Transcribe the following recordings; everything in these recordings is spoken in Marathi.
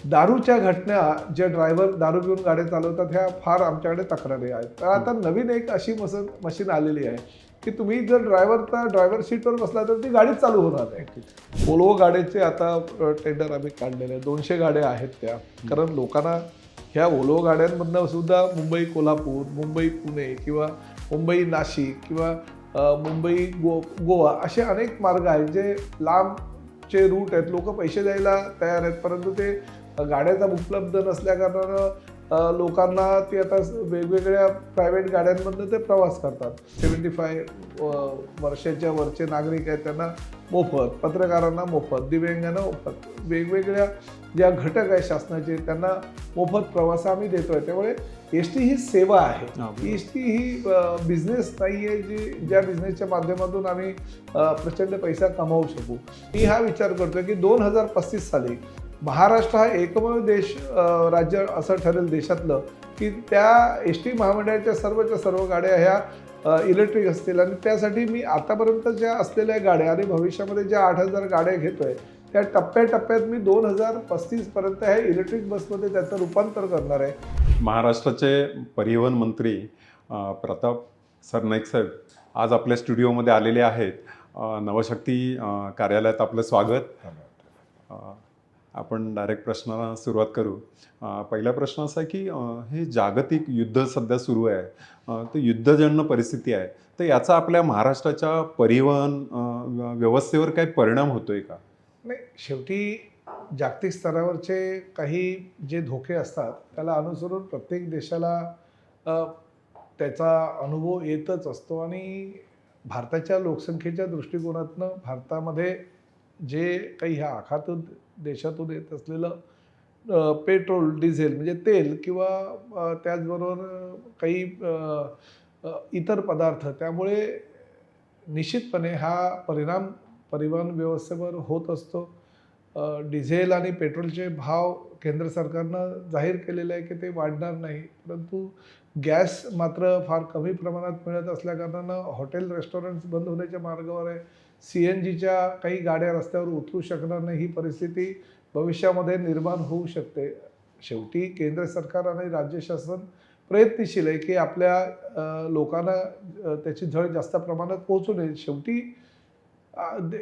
दारूच्या घटना, जे ड्रायव्हर दारू पिऊन गाड्या चालवतात, ह्या फार आमच्याकडे तक्रारी आहेत. तर आता नवीन एक अशी मशीन आलेली आहे की तुम्ही जर ड्रायव्हर सीटवर बसला तर ती गाडीच चालू होणार नाही. Volvo गाड्याचे आता टेंडर आम्ही काढलेले आहे. 200 गाड्या आहेत त्या. कारण लोकांना ह्या Volvo गाड्यांमधनं सुद्धा मुंबई कोल्हापूर, मुंबई पुणे किंवा मुंबई नाशिक किंवा मुंबई गोवा असे अनेक मार्ग आहेत जे लांबचे रूट आहेत. लोक पैसे द्यायला तयार आहेत, परंतु ते गाड्याचा उपलब्ध नसल्या कारणानं लोकांना ते आता वेगवेगळ्या प्रायव्हेट गाड्यांमधनं ते प्रवास करतात. 75 वर्षाच्या वरचे नागरिक आहेत त्यांना मोफत, पत्रकारांना मोफत, दिव्यांगांना मोफत, वेगवेगळ्या ज्या घटक आहेत शासनाचे त्यांना मोफत प्रवास आम्ही देतो आहे. त्यामुळे एस टी ही सेवा आहे. एस टी ही बिझनेस नाही आहे ज्या बिझनेसच्या माध्यमातून आम्ही प्रचंड पैसा कमावू शकू. मी हा विचार करतो की 2035 साली महाराष्ट्र हा एकमेव राज्य असं ठरेल देशातलं की त्या एस टी महामंडळाच्या सर्व गाड्या ह्या इलेक्ट्रिक असतील. आणि त्यासाठी मी आतापर्यंत ज्या असलेल्या गाड्या आणि भविष्यामध्ये ज्या 8,000 गाड्या घेतोय त्या टप्प्याटप्प्यात मी 2035 पर्यंत ह्या इलेक्ट्रिक बसमध्ये त्याचं रूपांतर करणार आहे. महाराष्ट्राचे परिवहन मंत्री प्रताप सरनाईक साहेब आज आपल्या स्टुडिओमध्ये आलेले आहेत. नवशक्ती कार्यालयात आपलं स्वागत. आपण डायरेक्ट प्रश्नाला सुरुवात करू. पहिला प्रश्न असा आहे की हे जागतिक युद्ध सध्या सुरू आहे, तर युद्धजन्य परिस्थिती आहे, तर याचा आपल्या महाराष्ट्राच्या परिवहन व्यवस्थेवर काही परिणाम होतोय का? नाही, शेवटी जागतिक स्तरावरचे काही जे धोके असतात त्याला अनुसरून प्रत्येक देशाला त्याचा अनुभव येतच असतो. आणि भारताच्या लोकसंख्येच्या दृष्टिकोनातनं भारतामध्ये जे काही ह्या आखातून देशातून येत असलेलं पेट्रोल, डिझेल म्हणजे तेल किंवा त्याचबरोबर काही इतर पदार्थ, त्यामुळे निश्चितपणे हा परिणाम परिवहन व्यवस्थेवर होत असतो. डिझेल आणि पेट्रोलचे भाव केंद्र सरकारनं जाहीर केलेलं आहे की ते वाढणार नाही, परंतु गॅस मात्र फार कमी प्रमाणात मिळत असल्याकारणानं हॉटेल रेस्टॉरंट्स बंद होण्याच्या मार्गावर आहे. CNGच्या काही गाड्या रस्त्यावर उतरू शकणार नाही, ही परिस्थिती भविष्यामध्ये निर्माण होऊ शकते. शेवटी केंद्र सरकार आणि राज्य शासन प्रयत्नशील आहे की आपल्या लोकांना त्याची झळ जास्त प्रमाणात पोहोचू नये. शेवटी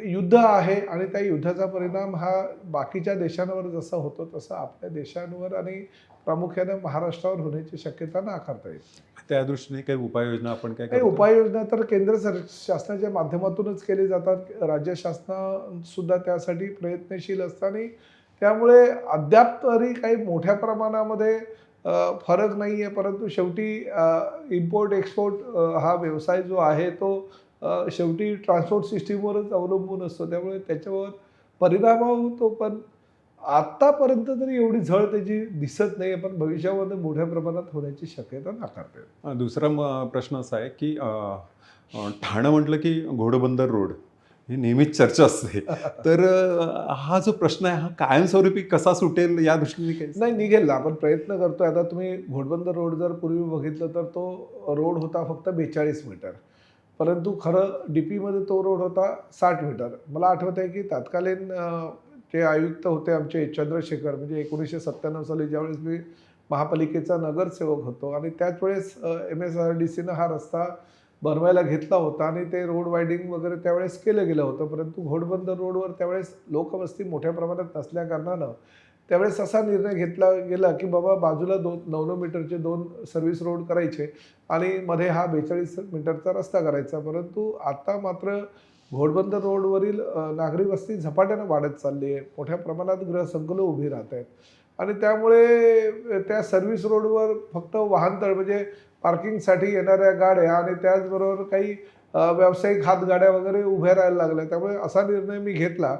युद्ध आहे आणि त्या युद्धाचा परिणाम हा बाकीच्या देशांवर जसा होतो तसा आपल्या देशांवर आणि प्रामुख्याने महाराष्ट्रावर होण्याची शक्यता नाकारता येईल. त्या दृष्टीने काही उपाययोजना आपण काय काही उपाययोजना तर केंद्र शासनाच्या माध्यमातूनच केली जातात. राज्य शासन सुद्धा त्यासाठी प्रयत्नशील असतात आणि त्यामुळे अद्याप तरी काही मोठ्या प्रमाणामध्ये फरक नाही आहे. परंतु शेवटी इम्पोर्ट एक्सपोर्ट हा व्यवसाय जो आहे तो शेवटी ट्रान्सपोर्ट सिस्टीमवरच अवलंबून असतो, त्यामुळे त्याच्यावर परिणाम होतो. पण आत्तापर्यंत तरी एवढी झळ त्याची दिसत नाही, पण भविष्यामध्ये मोठ्या प्रमाणात होण्याची शक्यता नाकारता येते. दुसरा प्रश्न असा आहे की ठाणं म्हटलं की घोडबंदर रोड ही नेहमीच चर्चा असते. तर हा जो प्रश्न आहे हा कायमस्वरूपी कसा सुटेल या दृष्टीने काही नाही, निघेल ना. आपण प्रयत्न करतोय. आता तुम्ही घोडबंदर रोड जर पूर्वी बघितलं तर तो रोड होता फक्त 42 मीटर, परंतु खरं DPमध्ये तो रोड होता 60 मीटर. मला आठवत आहे की तत्कालीन जे आयुक्त होते आमचे चंद्रशेखर, म्हणजे 1997 साली ज्यावेळेस मी महापालिकेचा नगरसेवक होतो आणि त्याच वेळेस MSRDCनं हा रस्ता बनवायला घेतला होता आणि ते रोड वायडिंग वगैरे त्यावेळेस केलं गेलं होतं. परंतु घोडबंदर रोडवर त्यावेळेस लोकवस्ती मोठ्या प्रमाणात नसल्या कारणानं त्यावेळेस असा निर्णय घेतला गेला की बाबा बाजूला 9 मीटरचे 2 सर्व्हिस रोड करायचे आणि मध्ये हा 42 मीटरचा रस्ता करायचा. परंतु आता मात्र घोडबंदर रोडवरील नागरी वस्ती झपाट्यानं वाढत चालली आहे. मोठ्या प्रमाणात गृहसंकुलं उभी राहत आहेत आणि त्यामुळे त्या सर्व्हिस रोडवर फक्त वाहनतळ म्हणजे पार्किंगसाठी येणाऱ्या गाड्या आणि त्याचबरोबर काही व्यावसायिक हातगाड्या वगैरे उभ्या राहायला लागल्या. त्यामुळे असा निर्णय मी घेतला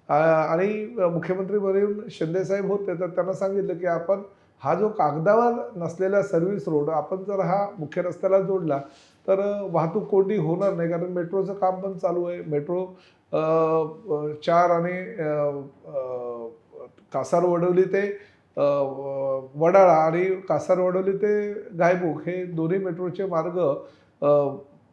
आणि मुख्यमंत्री म्हणून शिंदेसाहेब होते, तर त्यांना सांगितलं की आपण हा जो कागदावर नसलेला सर्व्हिस रोड आपण जर हा मुख्य रस्त्याला जोडला तर वाहतूक कोंडी होणार नाही, कारण मेट्रोचं काम पण चालू आहे. मेट्रो 4 आणि कासारवडवली ते वडाळा आणि कासारवडवली ते गायमुख हे दोन्ही मेट्रोचे मार्ग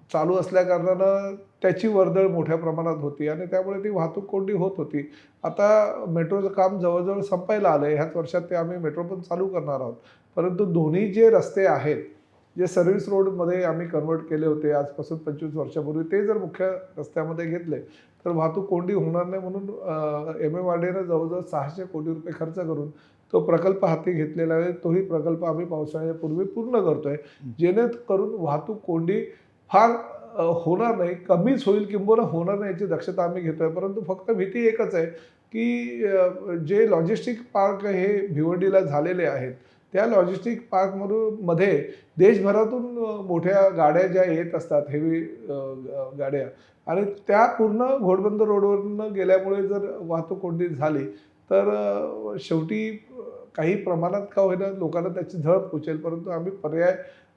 चालू असल्या कारणानं त्याची वर्दळ मोठ्या प्रमाणात होती आणि त्यामुळे ती वाहतूक कोंडी होत होती. आता मेट्रोचं काम जवळजवळ संपायला आलं आहे. ह्याच वर्षात ते आम्ही मेट्रो पण चालू करणार आहोत. परंतु दोन्ही जे रस्ते आहेत, जे सर्व्हिस रोडमध्ये आम्ही कन्व्हर्ट केले होते आजपासून 25 वर्षापूर्वी, ते जर मुख्य रस्त्यामध्ये घेतले तर वाहतूक कोंडी होणार नाही. म्हणून MMRDAनं जवळजवळ 600 कोटी रुपये खर्च करून तो प्रकल्प हाती घेतलेला आहे. तोही प्रकल्प आम्ही पावसाळ्यापूर्वी पूर्ण करतोय, जेणेकरून वाहतूक कोंडी फार होणार नाही, कमीच होईल, किंबहुना होणार नाही याची दक्षता आम्ही घेतोय. परंतु फक्त भीती एकच आहे की जे लॉजिस्टिक पार्क हे भिवंडीला झालेले आहेत, त्या लॉजिस्टिक मध्ये देशभरातून मोठ्या गाड्या ज्या येत असतात, हेवी गाड्या, आणि त्या पूर्ण घोडबंदर रोडवरनं गेल्यामुळे जर वाहतूक कोंडी झाली तर शेवटी काही प्रमाणात का होईना लोकांना त्याची झळ पोचेल. परंतु आम्ही पर्याय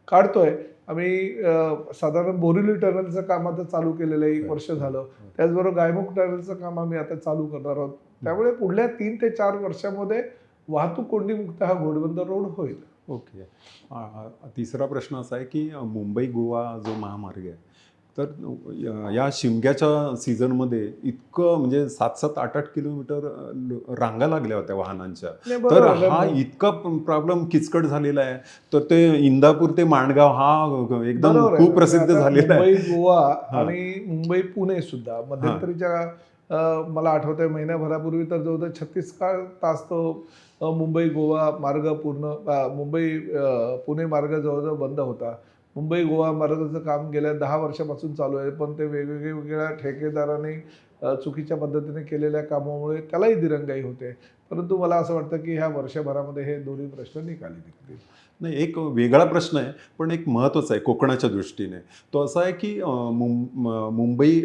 काढतोय. आम्ही साधारण बोरिवली टनेलचं काम आता चालू केलेलं आहे, 1 वर्ष झालं. त्याचबरोबर गायमुख टनेलचं काम आम्ही आता चालू करणार आहोत. त्यामुळे पुढल्या 3 ते 4 वर्षामध्ये वाहतूक कोंडीमुक्त हा घोडबंदर रोड होईल. ओके. तिसरा प्रश्न असा आहे की मुंबई गोवा जो महामार्ग आहे, तर या शिमग्याच्या सीझनमध्ये इतकं म्हणजे 7-7, 8-8 किलोमीटर रांगा लागल्या होत्या वाहनांच्या. नाही, तर बरोबर हा आहे. इतका प्रॉब्लेम किचकट झालेला आहे. तर ते इंदापूर ते माणगाव हा एकदम बरोबर आहे. खूप प्रसिद्ध आता झालेला मुंबई आहे. गोवा हां. आणि मुंबई पुणे सुद्धा मध्यंतरीच्या मला आठवतंय महिन्याभरापूर्वी तर जवळजवळ 36 तास तो मुंबई गोवा मार्ग पूर्ण मुंबई पुणे मार्ग जवळजवळ बंद होता. मुंबई गोवा मार्गाचं काम गेल्या 10 वर्षापासून चालू आहे, पण ते वेगवेगळ्या ठेकेदारांनी चुकीच्या पद्धतीने केलेल्या कामामुळे त्यालाही दिरंगाई होते. परंतु मला असं वाटतं की ह्या वर्षभरामध्ये हे दोन्ही प्रश्न निकाली निघतील. नाही, एक वेगळा प्रश्न आहे, पण एक महत्त्वाचा आहे कोकणाच्या दृष्टीने. तो असा आहे की मुंबई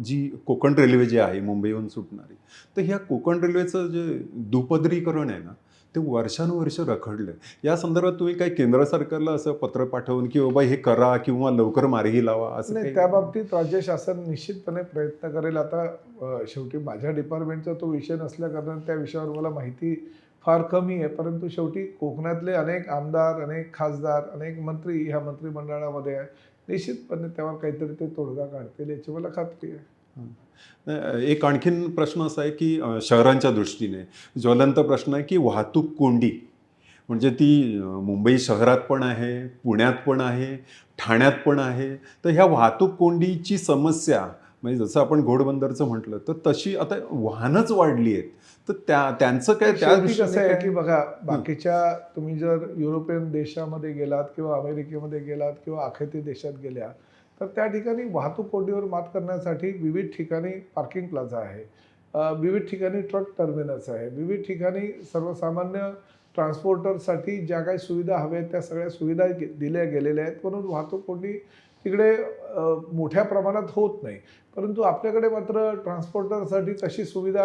जी कोकण रेल्वे जी आहे मुंबईहून सुटणारी, तर ह्या कोकण रेल्वेचं जे दुपदरीकरण आहे ना, ते वर्षानुवर्ष रखडलं. या संदर्भात तुम्ही काही केंद्र सरकारला असं पत्र पाठवून की बाबा हे करा किंवा लवकर मार्गी लावा असं नाही, काही? त्या बाबतीत राज्य शासन निश्चितपणे प्रयत्न करेल. आता शेवटी माझ्या डिपार्टमेंटचा तो विषय नसल्या कारणाने त्या विषयावर मला माहिती फार कमी आहे. परंतु शेवटी कोकणातले अनेक आमदार, अनेक खासदार, अनेक मंत्री ह्या मंत्रिमंडळामध्ये आहे. निश्चितपणे त्यावर काहीतरी ते तोडगा काढतील याची मला खात्री आहे. एक आणखीन प्रश्न असा आहे की शहरांच्या दृष्टीने ज्वलंत प्रश्न आहे की वाहतूक कोंडी, म्हणजे ती मुंबई शहरात पण आहे, पुण्यात पण आहे, ठाण्यात पण आहे. तर ह्या वाहतूक कोंडीची समस्या म्हणजे जसं आपण घोडबंदरचं म्हटलं तर तशी आता वाहनच वाढली आहेत. तर त्यांचं काय त्या शेवटी दृष्टीने कसं आहे काय? की बघा, बाकीच्या तुम्ही जर युरोपियन देशामध्ये गेलात किंवा अमेरिकेमध्ये गेलात किंवा आखती देशात गेल्या, तर त्या ठिकाणी वाहतूक कोंडीवर मात करण्यासाठी विविध ठिकाणी पार्किंग प्लाझा आहे, विविध ठिकाणी ट्रक टर्मिनस आहे, विविध ठिकाणी सर्वसामान्य ट्रान्सपोर्टरसाठी ज्या काही सुविधा हव्या आहेत त्या सगळ्या सुविधा दिल्या गेलेल्या आहेत. म्हणून वाहतूक कोंडी तिकडे मोठ्या प्रमाणात होत नाही. परंतु आपल्याकडे मात्र ट्रान्सपोर्टरसाठी तशी सुविधा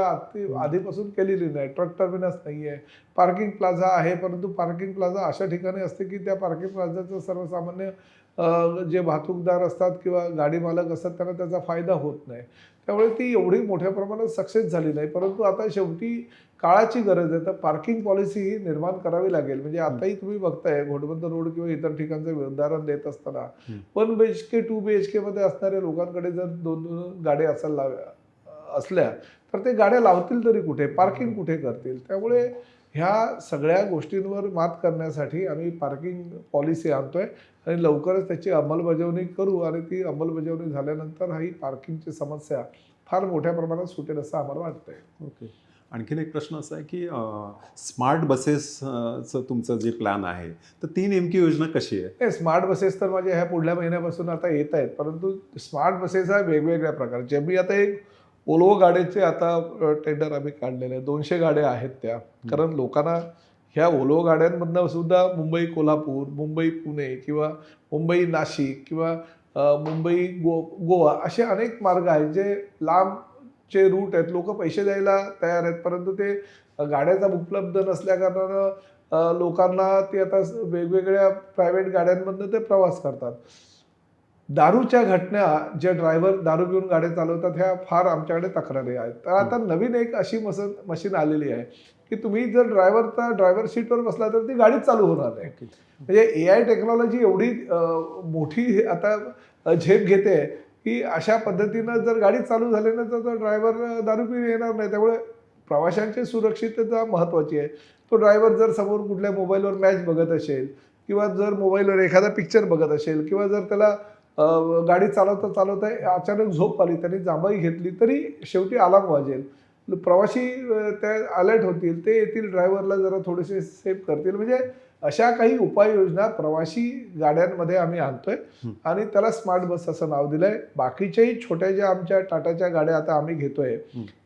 आधीपासून केलेली नाही. ट्रक टर्मिनस नाही आहे, पार्किंग प्लाझा आहे, परंतु पार्किंग प्लाझा अशा ठिकाणी असते की त्या पार्किंग प्लाझाचं सर्वसामान्य जे वाहतूकदार असतात किंवा गाडी मालक असतात त्यांना त्याचा फायदा होत नाही. त्यामुळे ती एवढी मोठ्या प्रमाणात सक्सेस झाली नाही. परंतु आता शेवटी काळाची गरज आहे, तर पार्किंग पॉलिसी ही निर्माण करावी लागेल. म्हणजे आताही तुम्ही बघताय घोडबंदर रोड किंवा इतर ठिकाणचं उदाहरण देत असताना 1 BHK 2 BHK मध्ये असणाऱ्या लोकांकडे जर 2 गाड्या असल्या तर ते गाड्या लावतील तरी कुठे, पार्किंग कुठे करतील? त्यामुळे ह्या सगळ्या गोष्टींवर मात करण्यासाठी आम्ही पार्किंग पॉलिसी आणतोय आणि लवकरच त्याची अंमलबजावणी करू आणि ती अंमलबजावणी झाल्यानंतर ही पार्किंगची समस्या फार मोठ्या प्रमाणात सुटेल असं आम्हाला वाटतंय. ओके. आणखीन एक प्रश्न असा आहे की स्मार्ट बसेसचं तुमचं जे प्लॅन आहे, तर ती नेमकी योजना कशी आहे? नाही, स्मार्ट बसेस तर माझ्या ह्या पुढल्या महिन्यापासून आता येत आहेत. परंतु स्मार्ट बसेस हा वेगवेगळ्या प्रकारचे. मी आता एक ओल्वो गाड्याचे आता टेंडर आम्ही काढलेले आहे. 200 गाड्या आहेत त्या. कारण लोकांना ह्या ओल्वो गाड्यांमधनं सुद्धा मुंबई कोल्हापूर, मुंबई पुणे किंवा मुंबई नाशिक किंवा मुंबई गोवा असे अनेक मार्ग आहेत जे लांबचे रूट आहेत. लोक पैसे द्यायला तयार आहेत, परंतु ते गाड्याचा उपलब्ध नसल्या कारणानं लोकांना ते आता वेगवेगळ्या प्रायव्हेट गाड्यांमधनं ते प्रवास करतात. दारूच्या घटना, जे ड्रायव्हर दारू पिऊन गाड्या चालवतात, ह्या फार आमच्याकडे तक्रारी आहेत. तर आता नवीन एक अशी मशीन आलेली आहे की तुम्ही जर ड्रायव्हर सीटवर बसला तर ती गाडीच चालू होणार नाही. म्हणजे AI टेक्नॉलॉजी एवढी मोठी आता झेप घेते की अशा पद्धतीनं जर गाडी चालू झाली ना तर ड्रायव्हर दारू पिऊन येणार नाही. त्यामुळे प्रवाशांची सुरक्षितता महत्त्वाची आहे. तो ड्रायव्हर जर समोर कुठल्या मोबाईलवर मॅच बघत असेल किंवा जर मोबाईलवर एखादा पिक्चर बघत असेल किंवा जर त्याला गाडी चालवता चालवता अचानक झोप आली, त्यांनी जांभई घेतली तरी शेवटी अलार्म वाजेल. प्रवासी त्या अलर्ट होतील, ते येतील, ड्रायव्हरला जरा थोडेसे सेफ करतील. म्हणजे अशा काही उपाययोजना प्रवासी गाड्यांमध्ये आम्ही आणतोय आणि त्याला स्मार्ट बस असं नाव दिलंय. बाकीच्याही छोट्या ज्या आमच्या टाटाच्या गाड्या आता आम्ही घेतोय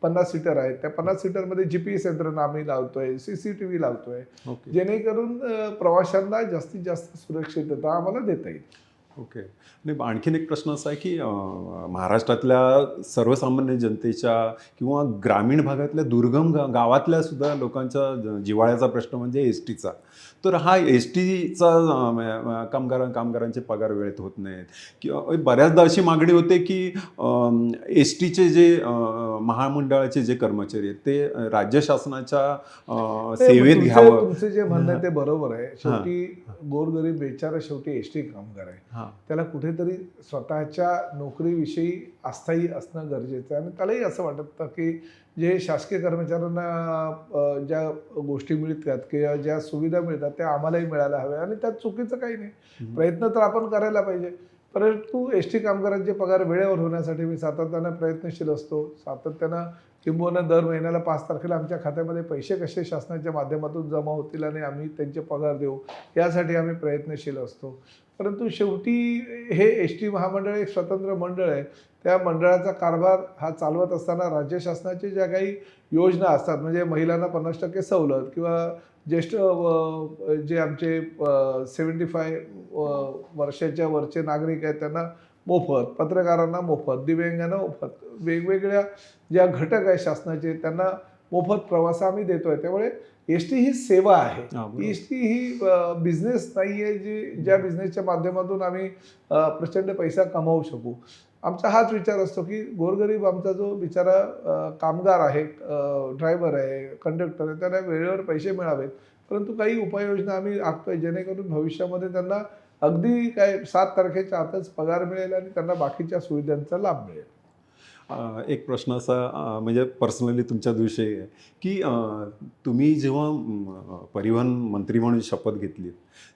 50 सीटर आहेत, त्या 50 सीटरमध्ये GPS यंत्रणा आम्ही लावतोय, CCTV लावतोय, ओके. जेणेकरून प्रवाशांना जास्तीत जास्त सुरक्षितता आम्हाला देता येईल. ओके. आणि आणखीन एक प्रश्न असा आहे की महाराष्ट्रातल्या सर्वसामान्य जनतेच्या किंवा ग्रामीण भागातल्या दुर्गम गावातल्या सुद्धा लोकांच्या जिव्हाळ्याचा प्रश्न म्हणजे एस टीचा. तर हा एस टीचा कामगारांचे पगार वेळेत होत नाहीत किंवा बऱ्याचदा अशी मागणी होते की एस टीचे जे महामंडळाचे जे कर्मचारी आहेत ते राज्य शासनाच्या सेवेत घ्यावं. तुमचं जे म्हणणं आहे ते बरोबर आहे. शेवटी गोरगरीब बेचारा शेवटी एस टी कामगार आहे. त्याला कुठेतरी स्वतःच्या नोकरीविषयी अस्थायी असणं गरजेचं आहे आणि त्यालाही असं वाटतं की जे शासकीय कर्मचाऱ्यांना ज्या गोष्टी मिळतात किंवा ज्या सुविधा मिळतात त्या आम्हालाही मिळायला हव्या आणि त्यात चुकीचं काही नाही. प्रयत्न तर आपण करायला पाहिजे. परंतु एस टी कामगारांचे पगार वेळेवर होण्यासाठी मी सातत्यानं प्रयत्नशील असतो. सातत्यानं किंबहुना दर महिन्याला 5 तारखेला आमच्या खात्यामध्ये पैसे कसे शासनाच्या माध्यमातून जमा होतील आणि आम्ही त्यांचे पगार देऊ यासाठी आम्ही प्रयत्नशील असतो. परंतु शेवटी हे एस टी महामंडळ एक स्वतंत्र मंडळ आहे. त्या मंडळाचा कारभार हा चालवत असताना राज्य शासनाचे ज्या काही योजना असतात म्हणजे महिलांना 50% सवलत किंवा ज्येष्ठ जे आमचे 75 वर्षाच्या वरचे नागरिक आहेत त्यांना मोफत, पत्रकारांना मोफत, दिव्यांगांना मोफत, वेगवेगळ्या ज्या घटक आहेत शासनाचे त्यांना मोफत प्रवास आम्ही देतोय. त्यामुळे एस टी ही सेवा आहे. एस टी ही बिझनेस नाही आहे जी ज्या बिझनेसच्या माध्यमातून आम्ही प्रचंड पैसा कमावू शकू. आमचा हाच विचार असतो की गोरगरीब आमचा जो बिचारा कामगार आहे, ड्रायव्हर आहे, कंडक्टर आहे, त्यांना वेळेवर पैसे मिळावेत. परंतु काही उपाययोजना आम्ही आखतोय जेणेकरून भविष्यामध्ये त्यांना अगदी काय 7 तारखेच्या आतच पगार मिळेल आणि त्यांना बाकीच्या सुविधांचा लाभ मिळेल. एक प्रश्न असा म्हणजे पर्सनली तुमच्याविषयी आहे की तुम्ही जेव्हा परिवहन मंत्री म्हणून शपथ घेतली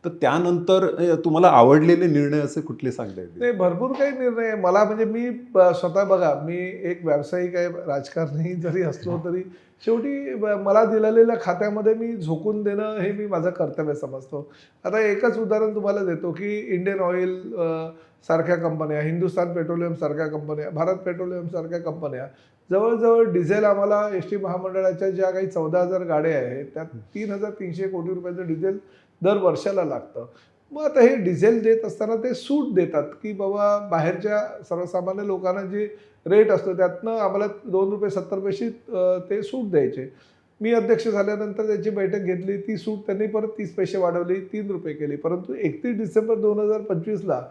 तर त्यानंतर तुम्हाला आवडलेले निर्णय असे कुठले सांगता येतील? नाही, भरपूर काही निर्णय आहे. मला म्हणजे मी स्वतः बघा, मी एक व्यावसायिक आहे, राजकारणी जरी असलो तरी शेवटी मला दिलेल्या खात्यामध्ये मी झोकून देणं हे मी माझं कर्तव्य समजतो. आता एकच उदाहरण तुम्हाला देतो की इंडियन ऑइल सारख्या कंपन्या, हिंदुस्थान पेट्रोलियम सारख्या कंपन्या, भारत पेट्रोलियम सारख्या कंपन्या जवळजवळ डिझेल आम्हाला एस टी महामंडळाच्या ज्या काही 14,000 गाड्या आहेत त्यात 3,300 कोटी रुपयाचं डिझेल दर वर्षाला लागतं. मग आता हे डिझेल देत असताना ते सूट देतात की बाबा बाहेरच्या सर्वसामान्य लोकांना जे रेट असतो त्यातनं आम्हाला 2 रुपये 70 पैसे ते सूट द्यायचे. मी अध्यक्ष झाल्यानंतर त्याची बैठक घेतली, ती सूट त्यांनी परत 30 पैसे वाढवली, 3 रुपये केली. परंतु 31 डिसेंबर 2025ला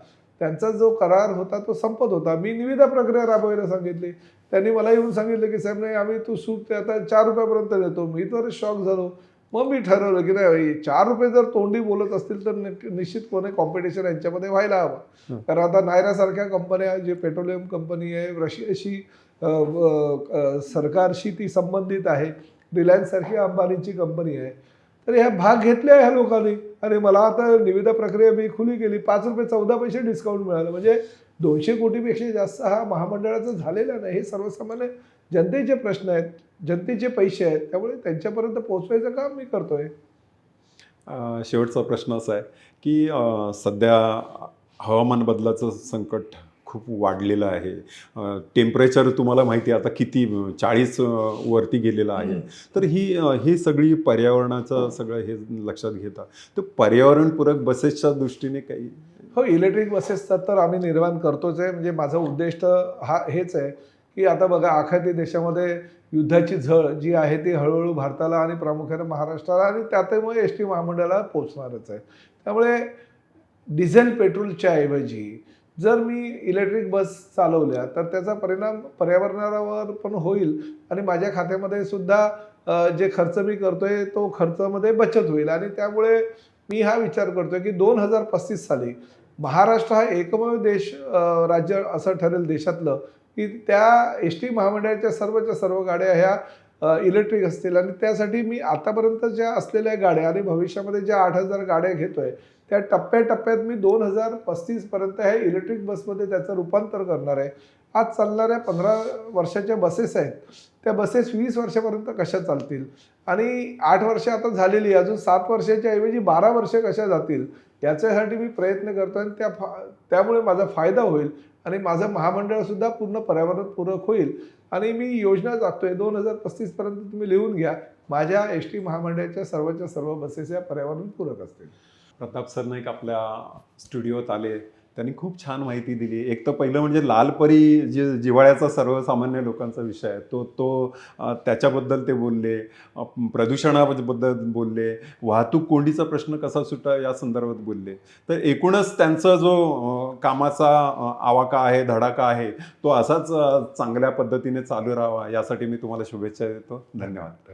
त्यांचा जो करार होता तो संपत होता. मी निविदा प्रक्रिया राबवायला सांगितली. त्यांनी मला येऊन सांगितलं की साहेब नाही, आम्ही तू सूट आता 4 रुपयापर्यंत देतो. मी तर शॉक झालो. मग मी ठरवलं की नाही, 4 रुपये जर तोंडी बोलत असतील तर निश्चितपणे कॉम्पिटिशन यांच्यामध्ये व्हायला हवं. कारण आता नायरासारख्या कंपन्या जे पेट्रोलियम कंपनी आहे, रशियाशी सरकारशी ती संबंधित आहे, रिलायन्ससारखी अंबानीची कंपनी आहे. तर ह्या भाग घेतले ह्या लोकांनी आणि मला आता निविदा प्रक्रिया मी खुली केली. 5 रुपये 14 पैसे डिस्काउंट मिळालं. म्हणजे 200 कोटीपेक्षा जास्त हा महामंडळाचा झालेला नाही. हे सर्वसामान्य जनतेचे प्रश्न आहेत, जनतेचे पैसे आहेत, त्यामुळे त्यांच्यापर्यंत पोहोचवायचं काम मी करतोय. शेवटचा प्रश्न असा आहे की सध्या हवामान बदलाचं संकट खूप वाढलेलं आहे. टेम्परेचर तुम्हाला माहिती आहे आता किती 40 वरती गेलेलं आहे. तर ही सगळी पर्यावरणाचं सगळं हे लक्षात घेता तर पर्यावरणपूरक बसेसच्या दृष्टीने काही? हो, इलेक्ट्रिक बसेसचा तर आम्ही निर्माण करतोच आहे. म्हणजे माझा उद्दिष्ट हा हेच आहे की आता बघा आखाती देशामध्ये युद्धाची झळ जी आहे ती हळूहळू भारताला आणि प्रामुख्याने महाराष्ट्राला आणि त्यामुळे एस टी महामंडळाला पोचणारच आहे. त्यामुळे डिझेल पेट्रोलच्या ऐवजी जर मी इलेक्ट्रिक बस चालवल्या तर त्याचा परिणाम पर्यावरणावर पण होईल आणि माझ्या खात्यामध्ये सुद्धा जे खर्च मी करतोय तो खर्चामध्ये बचत होईल आणि त्यामुळे मी हा विचार करतोय की 2035 साली महाराष्ट्र हा एकमेव राज्य असं ठरेल देशातलं की त्या एस टी महामंडळाच्या सर्वच्या सर्व गाड्या ह्या इलेक्ट्रिक असतील. आणि त्यासाठी मी आतापर्यंत ज्या असलेल्या गाड्या आणि भविष्यामध्ये ज्या 8,000 गाड्या घेतोय त्या टप्प्याटप्प्यात मी 2035 पर्यंत ह्या इलेक्ट्रिक बसमध्ये त्याचं रूपांतर करणार आहे. आज चालणाऱ्या 15 वर्षाच्या बसेस आहेत, त्या बसेस 20 वर्षापर्यंत कशा चालतील आणि 8 वर्ष आता झालेली, अजून 7 वर्षाच्या ऐवजी 12 वर्ष कशा जातील याच्यासाठी मी प्रयत्न करतो. आणि त्यामुळे माझा फायदा होईल आणि माझं महामंडळसुद्धा पूर्ण पर्यावरणपूरक होईल. आणि मी योजना आखतोय 2035 पर्यंत, तुम्ही लिहून घ्या, माझ्या एस टी महामंडळाच्या सर्वच्या सर्व बसेस या पर्यावरणपूरक असतील. प्रताप सरनाईक आपल्या स्टुडिओत आले, त्यांनी खूप छान माहिती दिली. एक तर पहिलं म्हणजे लालपरी जे जिव्हाळ्याचा सर्वसामान्य लोकांचा विषय आहे त्याच्याबद्दल ते बोलले, प्रदूषणाबद्दल बोलले, वाहतूक कोंडीचा प्रश्न कसा सुटा या संदर्भात बोलले. तर एकूणच त्यांचा जो कामाचा आवाका आहे, धडाका आहे, तो असाच चांगल्या पद्धतीने चालू राहावा यासाठी मी तुम्हाला शुभेच्छा देतो. धन्यवाद.